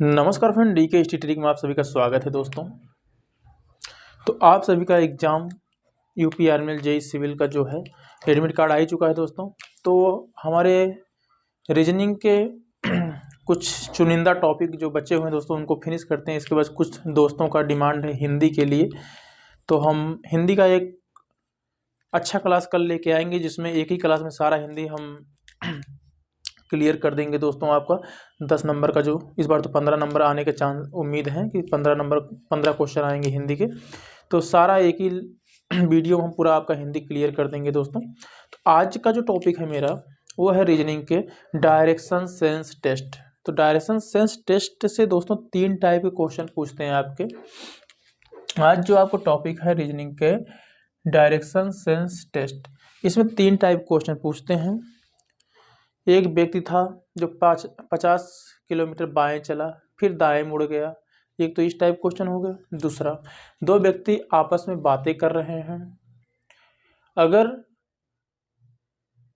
नमस्कार friend, D के study में आप सभी का स्वागत है दोस्तों। तो आप सभी का exam UP army JE civil का जो है एडमिट कार्ड आ ही चुका है दोस्तों। तो हमारे रीजनिंग के कुछ चुनिंदा टॉपिक जो बचे हुए हैं दोस्तों उनको फिनिश करते हैं। इसके बाद कुछ दोस्तों का डिमांड है हिंदी के लिए, तो हम हिंदी का एक अच्छा क्लास कल लेके आएंगे जिसमें एक ही क्लास में सारा हिंदी हम क्लियर कर देंगे दोस्तों। आपका 10 नंबर का जो इस बार तो 15 नंबर आने के चांस उम्मीद है कि 15 क्वेश्चन आएंगे हिंदी के, तो सारा एक ही वीडियो हम पूरा आपका हिंदी क्लियर कर देंगे दोस्तों। तो आज का जो टॉपिक है मेरा वो है रीजनिंग के डायरेक्शन सेंस टेस्ट। तो डायरेक्शन सेंस टेस्ट से दोस्तों 3 टाइप के क्वेश्चन पूछते हैं आपके। आज जो आपको टॉपिक है रीजनिंग के डायरेक्शन सेंस टेस्ट, इसमें 3 टाइप क्वेश्चन पूछते हैं। एक व्यक्ति था जो 50 किलोमीटर बाएं चला फिर दाएं मुड़ गया, एक तो इस टाइप क्वेश्चन हो गया। दूसरा, 2 व्यक्ति आपस में बातें कर रहे हैं, अगर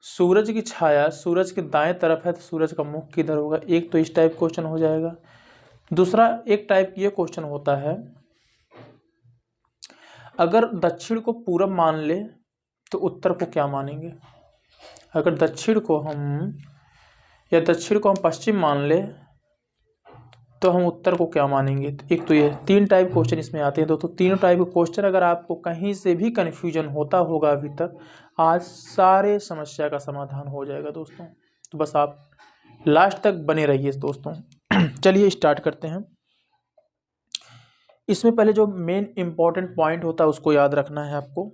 सूरज की छाया सूरज के दाएं तरफ है तो सूरज का मुख किधर होगा, एक तो इस टाइप क्वेश्चन हो जाएगा। दूसरा एक टाइप ये क्वेश्चन होता है, अगर दक्षिण को पूरब मान ले तो उत्तर को क्या मानेंगे। अगर दक्षिण को हम पश्चिम मान ले तो हम उत्तर को क्या मानेंगे। एक तो ये 3 टाइप क्वेश्चन इसमें आते हैं दोस्तों। तीनों टाइप के क्वेश्चन अगर आपको कहीं से भी कन्फ्यूजन होता होगा अभी तक, आज सारे समस्या का समाधान हो जाएगा दोस्तों। तो बस आप लास्ट तक बने रहिए दोस्तों। चलिए स्टार्ट करते हैं। इसमें पहले जो मेन इंपॉर्टेंट पॉइंट होता है उसको याद रखना है आपको।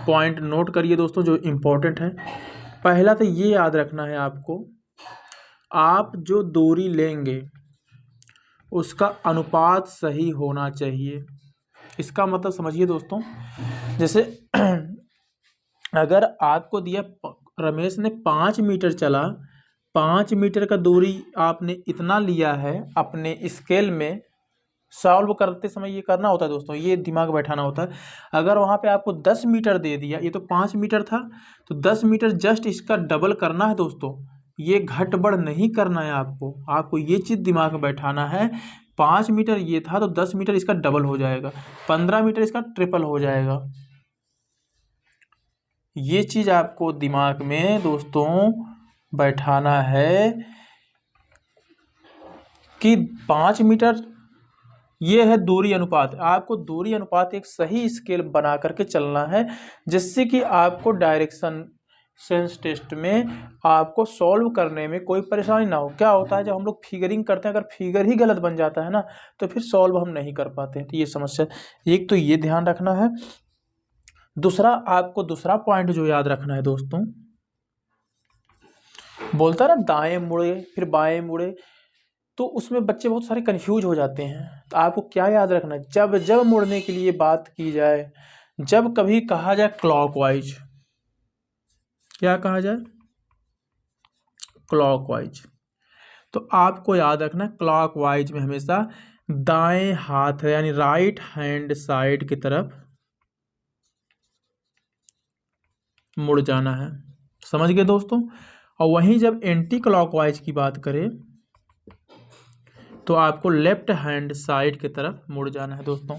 पॉइंट नोट करिए दोस्तों जो इम्पोर्टेंट है। पहला तो ये याद रखना है आपको, आप जो दूरी लेंगे उसका अनुपात सही होना चाहिए। इसका मतलब समझिए दोस्तों, जैसे अगर आपको दिया रमेश ने 5 मीटर चला, 5 मीटर का दूरी आपने इतना लिया है, अपने स्केल में सॉल्व करते समय ये करना होता है दोस्तों, ये दिमाग बैठाना होता है। अगर वहाँ पे आपको 10 मीटर दे दिया, ये तो 5 मीटर था तो 10 मीटर जस्ट इसका डबल करना है दोस्तों, ये घट बढ़ नहीं करना है आपको ये चीज़ दिमाग में बैठाना है। 5 मीटर ये था तो 10 मीटर इसका डबल हो जाएगा, 15 मीटर इसका ट्रिपल हो जाएगा। ये चीज़ आपको दिमाग में दोस्तों बैठाना है कि 5 मीटर ये है दूरी अनुपात। आपको दूरी अनुपात एक सही स्केल बना करके चलना है, जिससे कि आपको डायरेक्शन सेंस टेस्ट में आपको सॉल्व करने में कोई परेशानी ना हो। क्या होता है जब हम लोग फिगरिंग करते हैं, अगर फिगर ही गलत बन जाता है ना तो फिर सॉल्व हम नहीं कर पाते हैं। तो ये समस्या, एक तो ये ध्यान रखना है। दूसरा, आपको दूसरा पॉइंट जो याद रखना है दोस्तों, बोलता है ना दाएं मुड़े फिर बाएं मुड़े, तो उसमें बच्चे बहुत सारे कंफ्यूज हो जाते हैं। तो आपको क्या याद रखना है, जब जब मुड़ने के लिए बात की जाए, जब कभी कहा जाए क्लॉकवाइज, क्या कहा जाए क्लॉकवाइज, तो आपको याद रखना क्लॉकवाइज में हमेशा दाएं हाथ यानी राइट हैंड साइड की तरफ मुड़ जाना है। समझ गए दोस्तों। और वहीं जब एंटी क्लॉकवाइज की बात करें तो आपको लेफ्ट हैंड साइड की तरफ मुड़ जाना है दोस्तों।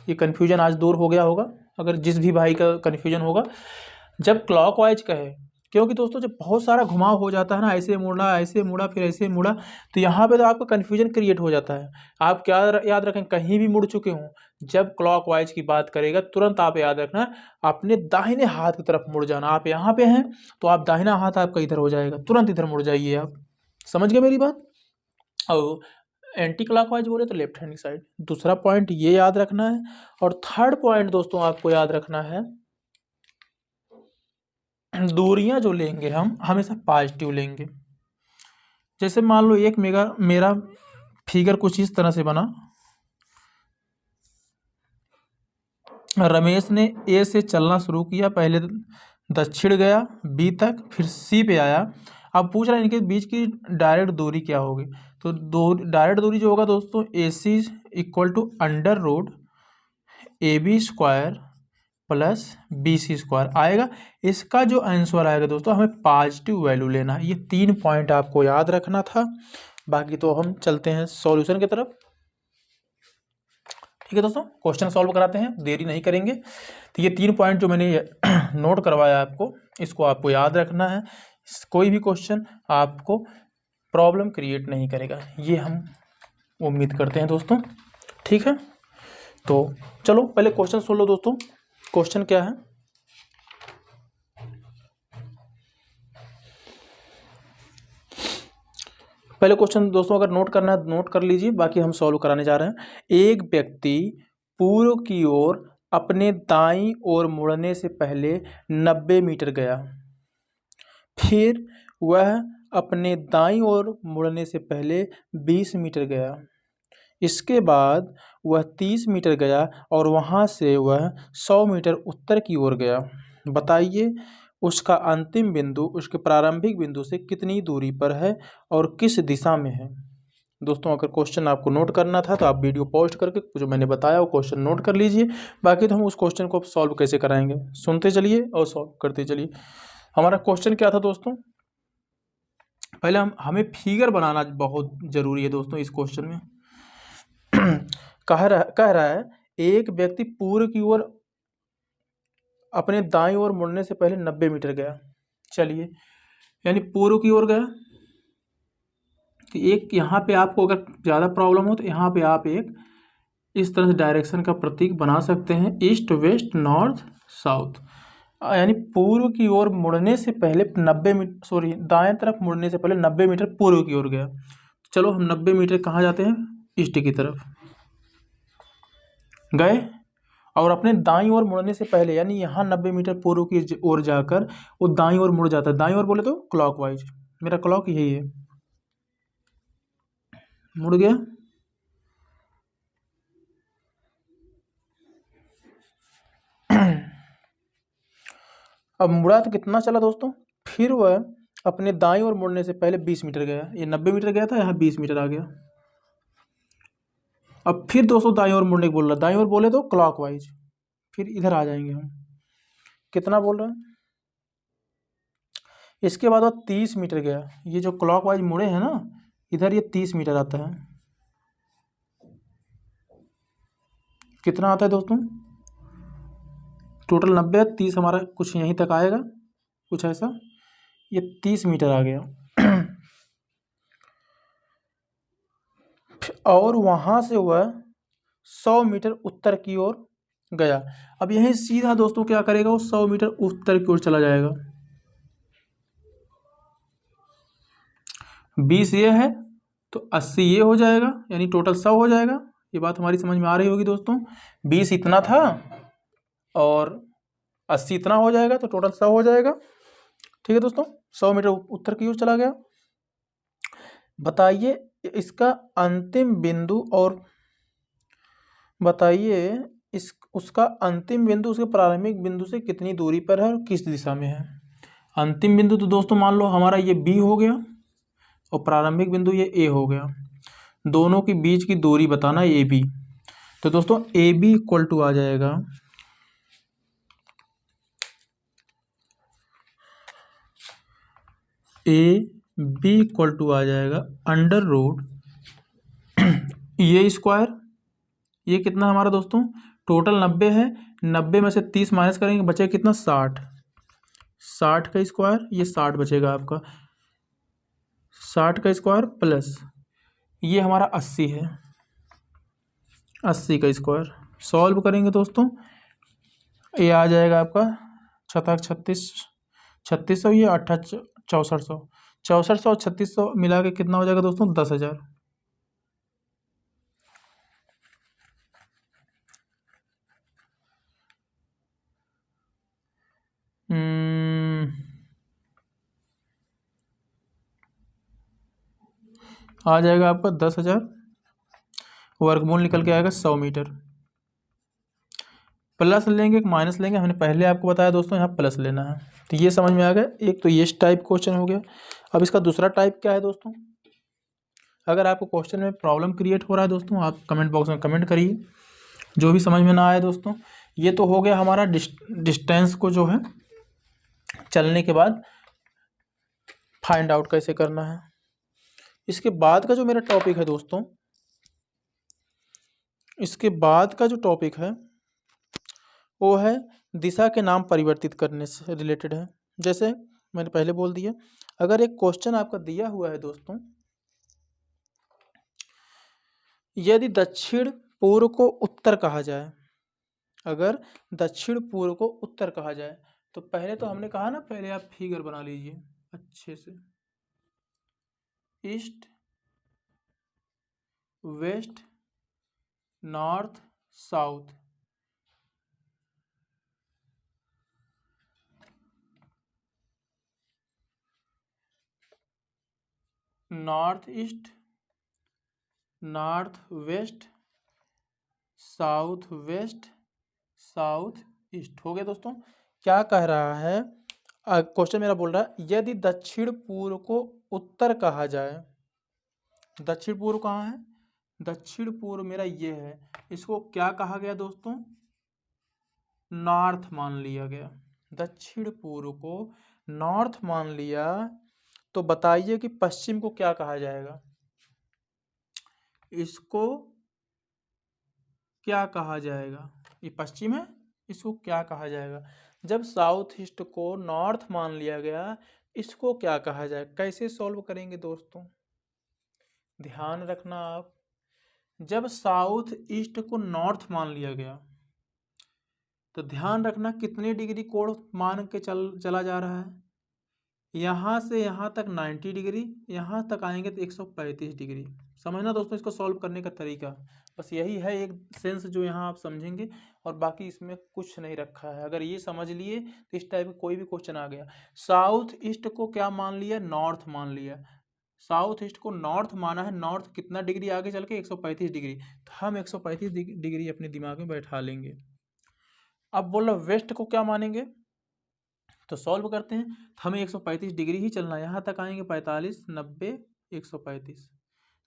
ये कन्फ्यूजन आज दूर हो गया होगा, अगर जिस भी भाई का कन्फ्यूजन होगा जब क्लॉकवाइज कहे, क्योंकि दोस्तों जब बहुत सारा घुमाव हो जाता है ना, ऐसे मुड़ा ऐसे मुड़ा फिर ऐसे मुड़ा, तो यहाँ पे तो आपका कन्फ्यूजन क्रिएट हो जाता है। आप क्या याद रखें, कहीं भी मुड़ चुके हों, जब क्लॉकवाइज की बात करेगा तुरंत आप याद रखना अपने दाहिने हाथ की तरफ मुड़ जाना। आप यहाँ पे हैं तो आप दाहिना हाथ आपका इधर हो जाएगा, तुरंत इधर मुड़ जाइए आप। समझ गए मेरी बात। और एंटी क्लॉकवाइज बोले तो लेफ्ट हैंड की साइड। दूसरा पॉइंट ये याद रखना है। और थर्ड पॉइंट दोस्तों आपको याद रखना है, दूरियां जो लेंगे हम हमेशा पॉजिटिव लेंगे। जैसे मान लो एक मेरा फिगर कुछ इस तरह से बना, रमेश ने ए से चलना शुरू किया, पहले दक्षिण गया बी तक फिर सी पे आया। अब पूछ रहा है इनके बीच की डायरेक्ट दूरी क्या होगी। तो डायरेक्ट दूरी जो होगा दोस्तों AC equal to under root AB square plus BC² आएगा। इसका जो आंसर आएगा दोस्तों, हमें पॉजिटिव वैल्यू लेना है। ये 3 पॉइंट आपको याद रखना था। बाकी तो हम चलते हैं सॉल्यूशन की तरफ। ठीक है दोस्तों, क्वेश्चन सॉल्व कराते हैं, देरी नहीं करेंगे। तो ये 3 पॉइंट जो मैंने नोट करवाया आपको, इसको आपको याद रखना है। कोई भी क्वेश्चन आपको प्रॉब्लम क्रिएट नहीं करेगा, ये हम उम्मीद करते हैं दोस्तों। ठीक है, तो चलो पहले क्वेश्चन सुन लो दोस्तों। क्वेश्चन क्या है? पहले क्वेश्चन दोस्तों अगर नोट करना है नोट कर लीजिए, बाकी हम सॉल्व कराने जा रहे हैं। एक व्यक्ति पूर्व की ओर अपने दाईं ओर मुड़ने से पहले 90 मीटर गया, फिर वह अपने दाईं ओर मुड़ने से पहले 20 मीटर गया, इसके बाद वह 30 मीटर गया और वहां से वह 100 मीटर उत्तर की ओर गया। बताइए उसका अंतिम बिंदु उसके प्रारंभिक बिंदु से कितनी दूरी पर है और किस दिशा में है। दोस्तों अगर क्वेश्चन आपको नोट करना था तो आप वीडियो पॉज करके जो मैंने बताया वो क्वेश्चन नोट कर लीजिए। बाकी तो हम उस क्वेश्चन को सॉल्व कैसे कराएंगे, सुनते चलिए और सॉल्व करते चलिए। हमारा क्वेश्चन क्या था दोस्तों? पहले हमें फिगर बनाना बहुत जरूरी है दोस्तों। इस क्वेश्चन में कह रहा है एक व्यक्ति पूर्व की ओर अपने दाईं ओर मुड़ने से पहले 90 मीटर गया। चलिए, यानी पूर्व की ओर गया। तो एक यहाँ पे आपको अगर ज़्यादा प्रॉब्लम हो तो यहाँ पे आप एक इस तरह से डायरेक्शन का प्रतीक बना सकते हैं, ईस्ट वेस्ट नॉर्थ साउथ। यानी पूर्व की ओर मुड़ने से पहले 90 मीटर, सॉरी दाएं तरफ मुड़ने से पहले 90 मीटर पूर्व की ओर गया। चलो हम 90 मीटर कहाँ जाते हैं? ईस्ट की तरफ गए और अपने दाईं ओर मुड़ने से पहले यानी यहाँ 90 मीटर पूर्व की ओर जाकर वो दाईं ओर मुड़ जाता है। दाईं ओर बोले तो क्लॉकवाइज, मेरा क्लॉक यही है, मुड़ गया। अब मुड़ा तो कितना चला दोस्तों? फिर वह अपने दाईं ओर मुड़ने से पहले 20 मीटर गया। ये 90 मीटर गया था, यहाँ 20 मीटर आ गया। अब फिर दोस्तों दाईं ओर मुड़ने को बोल रहा, दाईं ओर बोले तो क्लॉकवाइज, फिर इधर आ जाएंगे हम। कितना बोल रहा है? इसके बाद वो 30 मीटर गया। ये जो क्लॉकवाइज मुड़े हैं ना, इधर ये 30 मीटर आता है। कितना आता है दोस्तों? टोटल 90, 30 हमारा कुछ यहीं तक आएगा, कुछ ऐसा। ये 30 मीटर आ गया और वहां से वह 100 मीटर उत्तर की ओर गया। अब यहीं सीधा दोस्तों क्या करेगा, वो 100 मीटर उत्तर की ओर चला जाएगा। 20 ये है तो 80 ये हो जाएगा, यानी टोटल 100 हो जाएगा। ये बात हमारी समझ में आ रही होगी दोस्तों। 20 इतना था और 80 इतना हो जाएगा, तो टोटल 100 हो जाएगा। ठीक है दोस्तों, 100 मीटर उत्तर की ओर चला गया। बताइए इसका अंतिम बिंदु और बताइए उसका अंतिम बिंदु उसके प्रारंभिक बिंदु से कितनी दूरी पर है और किस दिशा में है। अंतिम बिंदु तो दोस्तों मान लो हमारा ये B हो गया और प्रारंभिक बिंदु ये A हो गया। दोनों के बीच की दूरी बताना है AB। तो दोस्तों AB इक्वल टू आ जाएगा AB इक्वल टू आ जाएगा अंडर रूट ये स्क्वायर, ये कितना हमारा दोस्तों टोटल 90 है, 90 में से 30 माइनस करेंगे बचेगा कितना 60, 60 का स्क्वायर, ये 60 बचेगा आपका, 60 का स्क्वायर प्लस ये हमारा 80 है, 80 का स्क्वायर। सॉल्व करेंगे दोस्तों, ये आ जाएगा आपका 3600, ये 6400, 6400 और 3600 मिला के कितना हो जाएगा दोस्तों 10,000। आ जाएगा आपका 10,000, वर्गमूल निकल के आएगा 100 मीटर। प्लस लेंगे कि माइनस लेंगे, हमने पहले आपको बताया दोस्तों यहाँ प्लस लेना है। तो ये समझ में आ गया। एक तो ये टाइप क्वेश्चन हो गया। अब इसका दूसरा टाइप क्या है दोस्तों? अगर आपको क्वेश्चन में प्रॉब्लम क्रिएट हो रहा है दोस्तों, आप कमेंट बॉक्स में कमेंट करिए जो भी समझ में ना आए दोस्तों। ये तो हो गया हमारा डिस्टेंस को जो है चलने के बाद फाइंड आउट कैसे करना है। इसके बाद का जो मेरा टॉपिक है दोस्तों, इसके बाद का जो टॉपिक है वो है दिशा के नाम परिवर्तित करने से रिलेटेड है। जैसे मैंने पहले बोल दिया, अगर एक क्वेश्चन आपका दिया हुआ है दोस्तों, यदि दक्षिण पूर्व को उत्तर कहा जाए, अगर दक्षिण पूर्व को उत्तर कहा जाए, तो पहले तो हमने कहा ना, पहले आप फिगर बना लीजिए अच्छे से। East, west, north, south. North east, north west, south west, south east. हो गया दोस्तों। क्या कह रहा है क्वेश्चन मेरा, बोल रहा है यदि दक्षिण पूर्व को उत्तर कहा जाए, दक्षिण पूर्व कहाँ है, दक्षिण पूर्व मेरा ये है, इसको क्या कहा गया दोस्तों, नॉर्थ मान लिया गया। दक्षिण पूर्व को नॉर्थ मान लिया, तो बताइए कि पश्चिम को क्या कहा जाएगा, इसको क्या कहा जाएगा, ये पश्चिम है, इसको क्या कहा जाएगा। जब साउथ ईस्ट को नॉर्थ मान लिया गया, इसको क्या कहा जाए, कैसे सॉल्व करेंगे दोस्तों, ध्यान रखना आप। जब साउथ ईस्ट को नॉर्थ मान लिया गया, तो ध्यान रखना कितने डिग्री कोण मान के चला जा रहा है, यहाँ से यहाँ तक 90 डिग्री, यहाँ तक आएंगे तो 135 डिग्री। समझना दोस्तों इसको सॉल्व करने का तरीका, बस यही है एक सेंस जो यहाँ आप समझेंगे, और बाकी इसमें कुछ नहीं रखा है। अगर ये समझ लिए तो इस टाइप का कोई भी क्वेश्चन आ गया, साउथ ईस्ट को क्या मान लिया, नॉर्थ मान लिया, साउथ ईस्ट को नॉर्थ माना है, नॉर्थ कितना डिग्री आगे चल के 135 डिग्री, तो हम 135 डिग्री अपने दिमाग में बैठा लेंगे। अब बोलो वेस्ट को क्या मानेंगे, तो सॉल्व करते हैं, तो हमें 135 डिग्री ही चलना है, यहाँ तक आएंगे 45, 90, 135।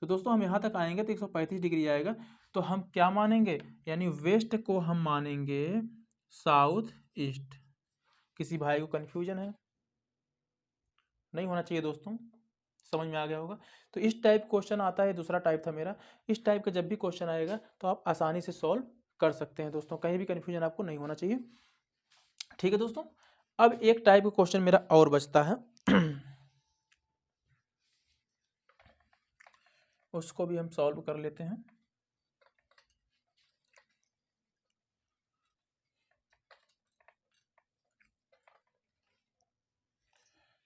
तो दोस्तों हम यहाँ तक आएंगे तो 135 डिग्री आएगा, तो हम क्या मानेंगे, यानी वेस्ट को हम मानेंगे साउथ ईस्ट। किसी भाई को कन्फ्यूजन है, नहीं होना चाहिए दोस्तों, समझ में आ गया होगा। तो इस टाइप क्वेश्चन आता है, दूसरा टाइप था मेरा। इस टाइप का जब भी क्वेश्चन आएगा तो आप आसानी से सॉल्व कर सकते हैं दोस्तों, कहीं भी कन्फ्यूजन आपको नहीं होना चाहिए। ठीक है दोस्तों, अब एक टाइप का क्वेश्चन मेरा और बचता है उसको भी हम सॉल्व कर लेते हैं।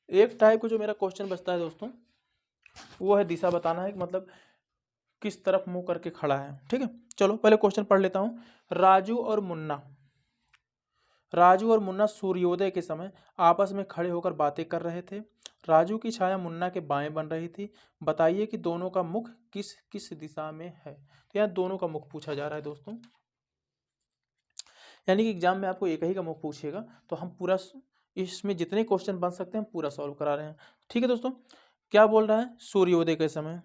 एक टाइप का जो मेरा क्वेश्चन बचता है दोस्तों, वो है दिशा बताना है, मतलब किस तरफ मुंह करके खड़ा है। ठीक है, चलो पहले क्वेश्चन पढ़ लेता हूँ। राजू और मुन्ना सूर्योदय के समय आपस में खड़े होकर बातें कर रहे थे। राजू की छाया मुन्ना के बाएं बन रही थी। बताइए कि दोनों का मुख किस किस दिशा में है। तो यहाँ दोनों का मुख पूछा जा रहा है दोस्तों, यानी कि एग्जाम में आपको एक ही का मुख पूछेगा, तो हम पूरा इसमें जितने क्वेश्चन बन सकते हैं पूरा सॉल्व करा रहे हैं। ठीक है दोस्तों, क्या बोल रहा है, सूर्योदय के समय।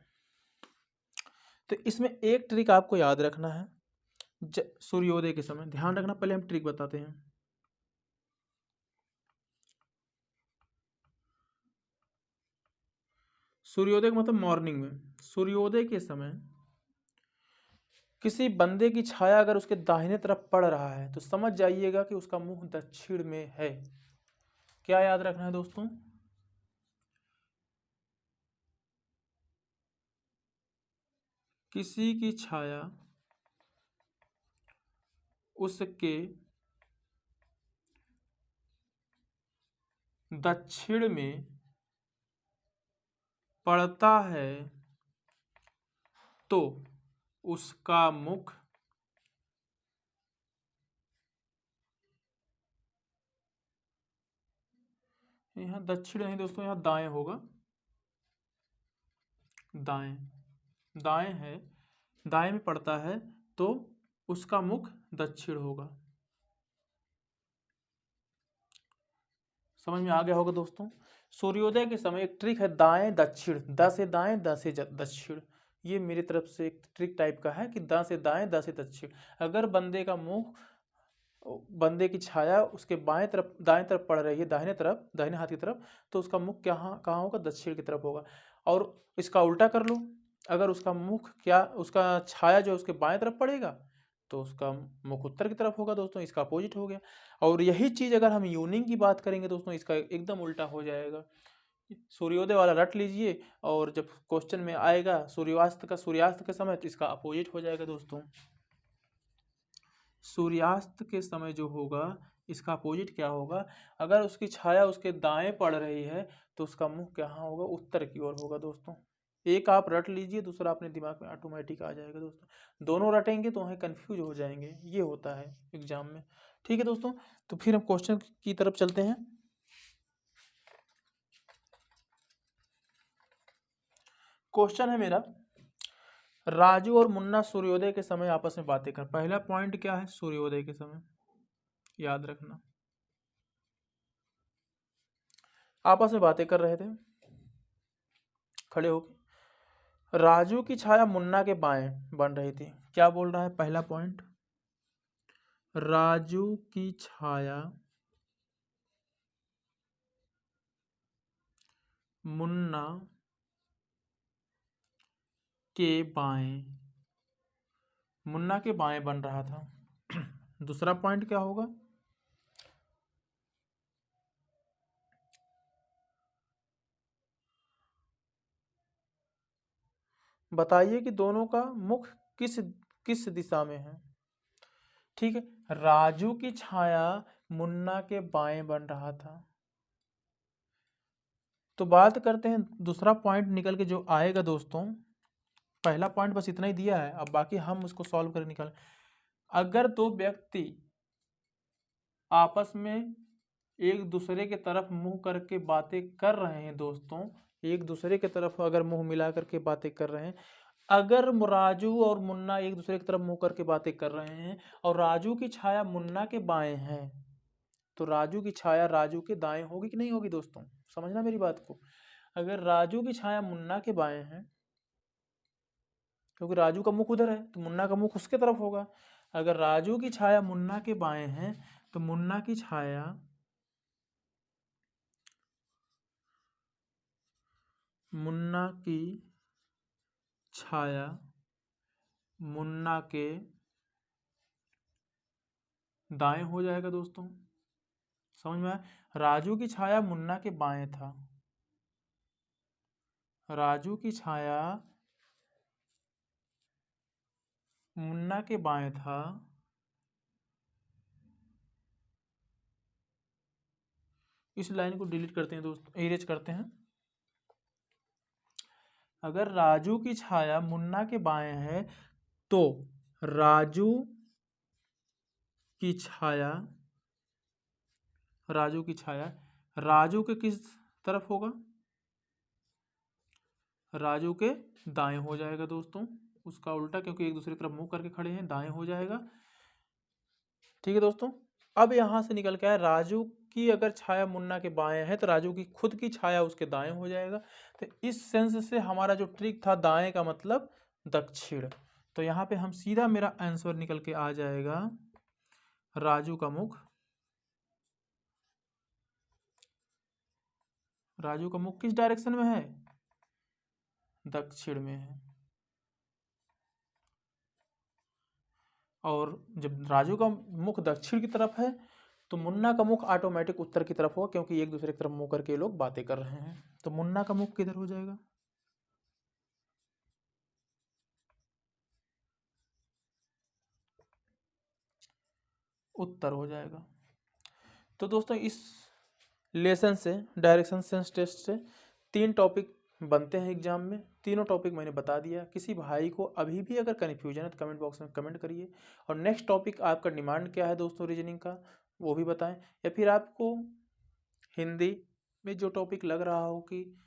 तो इसमें एक ट्रिक आपको याद रखना है, सूर्योदय के समय ध्यान रखना, पहले हम ट्रिक बताते हैं। सूर्योदय का मतलब मॉर्निंग में, सूर्योदय के समय किसी बंदे की छाया अगर उसके दाहिने तरफ पड़ रहा है, तो समझ जाइएगा कि उसका मुंह दक्षिण में है। क्या याद रखना है दोस्तों, किसी की छाया उसके दक्षिण में पड़ता है तो उसका मुख यहाँ दक्षिण नहीं दोस्तों, यहाँ दाएं होगा, दाएं, दाएं है, दाएं में पड़ता है तो उसका मुख दक्षिण होगा। समझ में आ गया होगा दोस्तों। सूर्योदय के समय एक ट्रिक है दाएं दक्षिण, द से दाएं द से दक्षिण, ये मेरी तरफ से एक ट्रिक टाइप का है कि द से दाएं द से दक्षिण। अगर बंदे का मुंह बंदे की छाया उसके बाएं तरफ दाएं तरफ पड़ रही है, दाहिने हाथ की तरफ, तो उसका मुख कहाँ होगा? दक्षिण की तरफ होगा। और इसका उल्टा कर लो, अगर उसका छाया जो उसके बाएं तरफ पड़ेगा तो उसका मुख उत्तर की तरफ होगा दोस्तों, इसका अपोजिट हो गया। और यही चीज अगर हम यूनिंग की बात करेंगे दोस्तों, इसका एकदम उल्टा हो जाएगा। सूर्योदय वाला रट लीजिए, और जब क्वेश्चन में आएगा सूर्यास्त का समय, तो इसका अपोजिट हो जाएगा दोस्तों। सूर्यास्त के समय जो होगा इसका अपोजिट क्या होगा? अगर उसकी छाया उसके दाएं पड़ रही है तो उसका मुख कहाँ होगा? उत्तर की ओर होगा दोस्तों। एक आप रट लीजिए, दूसरा अपने दिमाग में ऑटोमेटिक आ जाएगा दोस्तों। दोनों रटेंगे तो वहीं कंफ्यूज हो जाएंगे, ये होता है एग्जाम में। ठीक है दोस्तों, तो फिर हम क्वेश्चन की तरफ चलते हैं। क्वेश्चन है मेरा, राजू और मुन्ना सूर्योदय के समय आपस में बातें कर। पहला पॉइंट क्या है? सूर्योदय के समय, याद रखना। आपस में बातें कर रहे थे खड़े होके। राजू की छाया मुन्ना के बाएं बन रही थी। क्या बोल रहा है? पहला पॉइंट, राजू की छाया मुन्ना के बाएं, मुन्ना के बाएं बन रहा था। दूसरा पॉइंट क्या होगा? बताइए कि दोनों का मुख किस किस दिशा में है। ठीक है, राजू की छाया मुन्ना के बाएं बन रहा था। तो बात करते हैं, दूसरा पॉइंट निकल के जो आएगा दोस्तों, पहला पॉइंट बस इतना ही दिया है, अब बाकी हम उसको सॉल्व कर निकाल। अगर दो व्यक्ति आपस में एक दूसरे के तरफ मुंह करके बातें कर रहे हैं दोस्तों, एक दूसरे के तरफ अगर मुंह मिला करके बातें कर रहे हैं, अगर राजू और मुन्ना एक दूसरे की तरफ मुंह करके बातें कर रहे हैं और राजू की छाया मुन्ना के बाएं है, तो राजू की छाया राजू के दाएं होगी कि नहीं होगी दोस्तों? समझना मेरी बात को। अगर राजू की छाया मुन्ना के बाएं है, क्योंकि राजू का मुख उधर है तो मुन्ना का मुख उसके तरफ होगा। अगर राजू की छाया मुन्ना के बाएं है तो मुन्ना की छाया मुन्ना के दाएं हो जाएगा दोस्तों। समझ में आया? राजू की छाया मुन्ना के बाएं था, राजू की छाया मुन्ना के बाएं था, इस लाइन को डिलीट करते हैं दोस्तों, इरेज करते हैं। अगर राजू की छाया मुन्ना के बाएं है तो राजू की छाया राजू के किस तरफ होगा? राजू के दाएं हो जाएगा दोस्तों, उसका उल्टा, क्योंकि एक दूसरे की तरफ मुंह करके खड़े हैं, दाएं हो जाएगा। ठीक है दोस्तों, अब यहां से निकल के आया, राजू की अगर छाया मुन्ना के बाएं है तो राजू की खुद की छाया उसके दाएं हो जाएगा। तो इस सेंस से हमारा जो ट्रिक था, दाएं का मतलब दक्षिण, तो यहाँ पे हम सीधा, मेरा आंसर निकल के आ जाएगा, राजू का मुख किस डायरेक्शन में है? दक्षिण में है। और जब राजू का मुख दक्षिण की तरफ है तो मुन्ना का मुख ऑटोमेटिक उत्तर की तरफ होगा, क्योंकि एक दूसरे की तरफ मुंह करके लोग बातें कर रहे हैं। तो मुन्ना का मुख किधर हो जाएगा? उत्तर हो जाएगा। तो दोस्तों, इस लेसन से, डायरेक्शन सेंस टेस्ट से 3 टॉपिक बनते हैं एग्जाम में। तीनों टॉपिक मैंने बता दिया। किसी भाई को अभी भी अगर कन्फ्यूजन है तो कमेंट बॉक्स में कमेंट करिए। और नेक्स्ट टॉपिक आपका डिमांड क्या है दोस्तों रीजनिंग का, वो भी बताएं। या फिर आपको हिंदी में जो टॉपिक लग रहा हो कि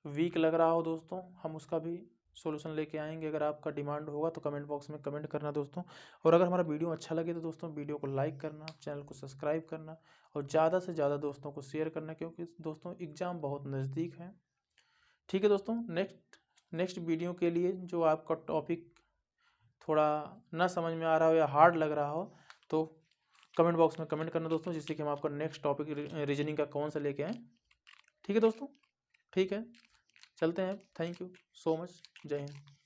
वीक लग रहा हो दोस्तों, हम उसका भी सॉल्यूशन लेके आएंगे। अगर आपका डिमांड होगा तो कमेंट बॉक्स में कमेंट करना दोस्तों। और अगर हमारा वीडियो अच्छा लगे तो दोस्तों वीडियो को लाइक करना, चैनल को सब्सक्राइब करना और ज़्यादा से ज़्यादा दोस्तों को शेयर करना, क्योंकि दोस्तों एग्ज़ाम बहुत नज़दीक है। ठीक है दोस्तों, नेक्स्ट वीडियो के लिए जो आपका टॉपिक थोड़ा ना समझ में आ रहा हो या हार्ड लग रहा हो तो कमेंट बॉक्स में कमेंट करना दोस्तों, जिससे कि हम आपका नेक्स्ट टॉपिक रीजनिंग का कौन सा लेके आएँ। ठीक है दोस्तों, ठीक है, चलते हैं। थैंक यू सो मच, जय हिंद।